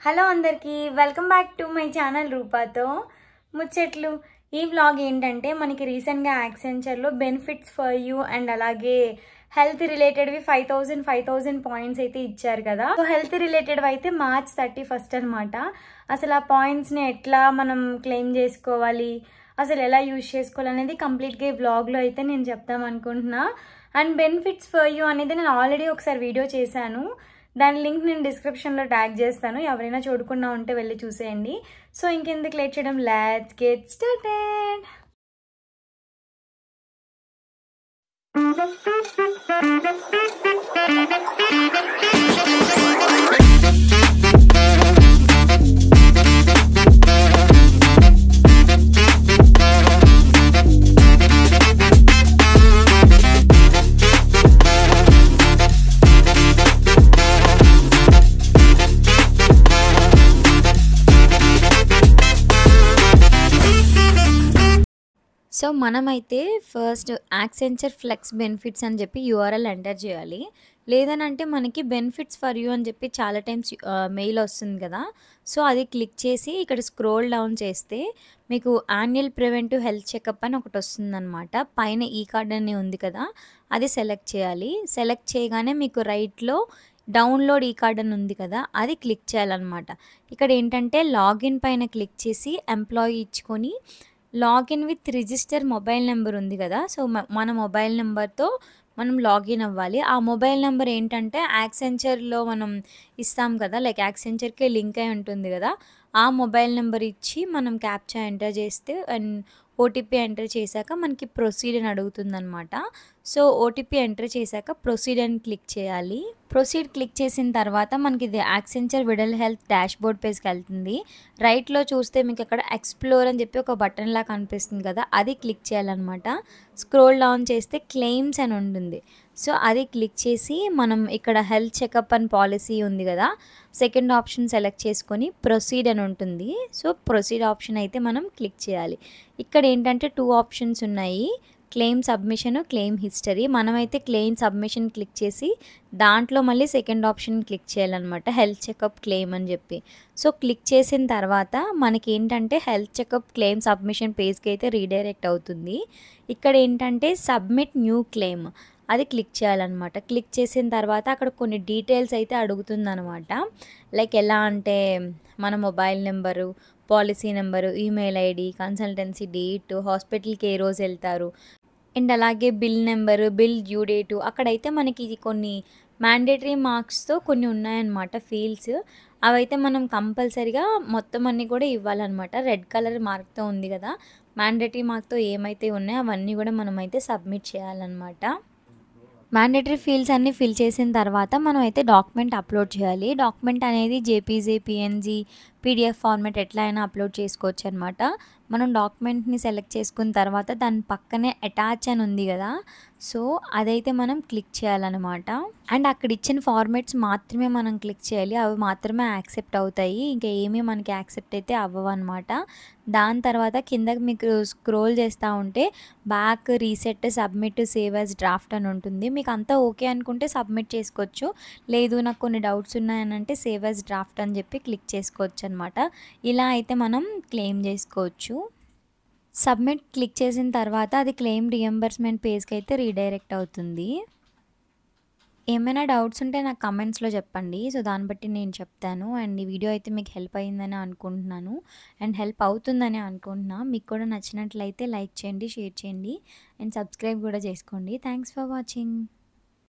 Hello అందరికీ welcome back to my channel రూపాతో ముచ్చట్లు. ఈ వ్లాగ్ ఏంటంటే మనకి రీసెంట్గా యాక్సెంచర్లో బెనిఫిట్స్ ఫర్ యూ అండ్ అలాగే హెల్త్ రిలేటెడ్వి 5000 పాయింట్స్ అయితే ఇచ్చారు కదా. సో హెల్త్ రిలేటెడ్ అయితే March 31 అనమాట. అసలు ఆ పాయింట్స్ని ఎట్లా మనం క్లెయిమ్ చేసుకోవాలి, అసలు ఎలా యూజ్ చేసుకోవాలి అనేది కంప్లీట్గా ఈ వ్లాగ్లో అయితే నేను చెప్తాం అనుకుంటున్నా. అండ్ బెనిఫిట్స్ ఫర్ యూ అనేది నేను ఆల్రెడీ ఒకసారి వీడియో చేశాను, దాని లింక్ నేను డిస్క్రిప్షన్లో ట్యాగ్ చేస్తాను, ఎవరైనా చూడకుండా ఉంటే వెళ్ళి చూసేయండి. సో ఇంకెందుకు లేట్ చేయడం, లెట్స్ గెట్ స్టార్టెడ్. సో మనమైతే ఫస్ట్ యాక్సెంచర్ ఫ్లెక్స్ బెనిఫిట్స్ అని చెప్పి యూఆర్ఎల్ ఎంటర్ చేయాలి. లేదనంటే మనకి బెనిఫిట్స్ ఫర్ యూ అని చెప్పి చాలా టైమ్స్ మెయిల్ వస్తుంది కదా. సో అది క్లిక్ చేసి ఇక్కడ స్క్రోల్ డౌన్ చేస్తే మీకు యాన్యువల్ ప్రివెంటివ్ హెల్త్ చెకప్ అని ఒకటి వస్తుందన్నమాట. పైన ఈ కార్డ్ అని ఉంది కదా, అది సెలెక్ట్ చేయాలి. సెలెక్ట్ చేయగానే మీకు రైట్లో డౌన్లోడ్ ఈ కార్డ్ అని ఉంది కదా, అది క్లిక్ చేయాలన్నమాట. ఇక్కడ ఏంటంటే లాగిన్ పైన క్లిక్ చేసి ఎంప్లాయీ ఇచ్చుకొని login with register mobile number ఉంది కదా, సో మన మొబైల్ నెంబర్తో మనం లాగిన్ అవ్వాలి. ఆ మొబైల్ నెంబర్ ఏంటంటే యాక్సెంచర్లో మనం ఇస్తాం కదా, లైక్ యాక్సెంచర్కే లింక్ అయి ఉంటుంది కదా, ఆ మొబైల్ నెంబర్ ఇచ్చి మనం క్యాప్చా ఎంటర్ చేస్తే అండ్ ఓటీపీ ఎంటర్ చేశాక మనకి ప్రొసీడ్ అని అడుగుతుంది అనమాట. సో ఓటీపీ ఎంటర్ చేశాక ప్రొసీడ్ అని క్లిక్ చేయాలి. ప్రొసీడ్ క్లిక్ చేసిన తర్వాత మనకి ఇది యాక్సెంచర్ విడల్ హెల్త్ డాష్ బోర్డ్ పేజ్కి వెళ్తుంది. రైట్లో చూస్తే మీకు అక్కడ ఎక్స్ప్లోర్ అని చెప్పి ఒక బటన్ లా కనిపిస్తుంది కదా, అది క్లిక్ చేయాలన్నమాట. స్క్రోల్ డౌన్ చేస్తే క్లెయిమ్స్ అని ఉంటుంది. సో అది క్లిక్ చేసి మనం ఇక్కడ హెల్త్ చెకప్ అండ్ పాలసీ ఉంది కదా, సెకండ్ ఆప్షన్ సెలెక్ట్ చేసుకొని ప్రొసీడ్ అని ఉంటుంది. సో ప్రొసీడ్ ఆప్షన్ అయితే మనం క్లిక్ చేయాలి. ఇక్కడ ఏంటంటే 2 ఆప్షన్స్ ఉన్నాయి, క్లెయిమ్ సబ్మిషన్, క్లెయిమ్ హిస్టరీ. మనమైతే క్లెయిమ్ సబ్మిషన్ క్లిక్ చేసి దాంట్లో మళ్ళీ సెకండ్ ఆప్షన్ క్లిక్ చేయాలన్నమాట, హెల్త్ చెకప్ క్లెయిమ్ అని చెప్పి. సో క్లిక్ చేసిన తర్వాత మనకి ఏంటంటే హెల్త్ చెకప్ క్లెయిమ్ సబ్మిషన్ పేజ్కి అయితే రీడైరెక్ట్ అవుతుంది. ఇక్కడ ఏంటంటే సబ్మిట్ న్యూ క్లెయిమ్ అది క్లిక్ చేయాలన్నమాట. క్లిక్ చేసిన తర్వాత అక్కడ కొన్ని డీటెయిల్స్ అయితే అడుగుతుందన్నమాట. లైక్ ఎలా అంటే మన mobile number, policy number, email ID, consultancy date, హాస్పిటల్కి ఏ రోజు వెళ్తారు, అండ్ అలాగే bill number, bill due date. అక్కడైతే మనకి ఇది కొన్ని మ్యాండేటరీ మార్క్స్తో కొన్ని ఉన్నాయన్నమాట ఫీల్డ్స్. అవైతే మనం కంపల్సరీగా మొత్తం అన్నీ కూడా ఇవ్వాలన్నమాట. రెడ్ కలర్ మార్క్తో ఉంది కదా, మ్యాండేటరీ మార్క్తో ఏమైతే ఉన్నాయో అవన్నీ కూడా మనమైతే సబ్మిట్ చేయాలన్నమాట. మ్యాండేటరీ ఫీల్డ్స్ అన్నీ ఫిల్ చేసిన తర్వాత మనం అయితే డాక్యుమెంట్ అప్లోడ్ చేయాలి. డాక్యుమెంట్ అనేది జేపీజీ, పిఎన్జీ, పీడిఎఫ్ ఫార్మాట్ ఎట్లా అయినా అప్లోడ్ చేసుకోవచ్చు అనమాట. మనం డాక్యుమెంట్ని సెలెక్ట్ చేసుకున్న తర్వాత దాని పక్కనే అటాచ్ అని ఉంది కదా, సో అదైతే మనం క్లిక్ చేయాలన్నమాట. అండ్ అక్కడ ఇచ్చిన ఫార్మాట్స్ మాత్రమే మనం క్లిక్ చేయాలి, అవి మాత్రమే యాక్సెప్ట్ అవుతాయి, ఇంకా ఏమీ మనకి యాక్సెప్ట్ అయితే అవ్వవు అనమాట. దాని తర్వాత కిందకి మీకు స్క్రోల్ చేస్తూ ఉంటే back, reset, submit, save as draft అని ఉంటుంది. మీకు అంతా ఓకే అనుకుంటే సబ్మిట్ చేసుకోవచ్చు, లేదు నాకు కొన్ని డౌట్స్ ఉన్నాయని అంటే సేవ్ యాజ్ డ్రాఫ్ట్ అని చెప్పి క్లిక్ చేసుకోవచ్చు అనమాట. ఇలా అయితే మనం క్లెయిమ్ చేసుకోవచ్చు. సబ్మిట్ క్లిక్ చేసిన తర్వాత అది క్లెయిమ్ రియంబర్స్మెంట్ పేజ్కి అయితే రీడైరెక్ట్ అవుతుంది. ఏమైనా డౌట్స్ ఉంటే నాకు కమెంట్స్లో చెప్పండి, సో దాన్ని బట్టి నేను చెప్తాను. అండ్ ఈ వీడియో అయితే మీకు హెల్ప్ అయ్యిందని అనుకుంటున్నాను అండ్ హెల్ప్ అవుతుందని అనుకుంటున్నా. మీకు కూడా నచ్చినట్లయితే లైక్ చేయండి, షేర్ చేయండి అండ్ సబ్స్క్రైబ్ కూడా చేసుకోండి. Thanks for watching.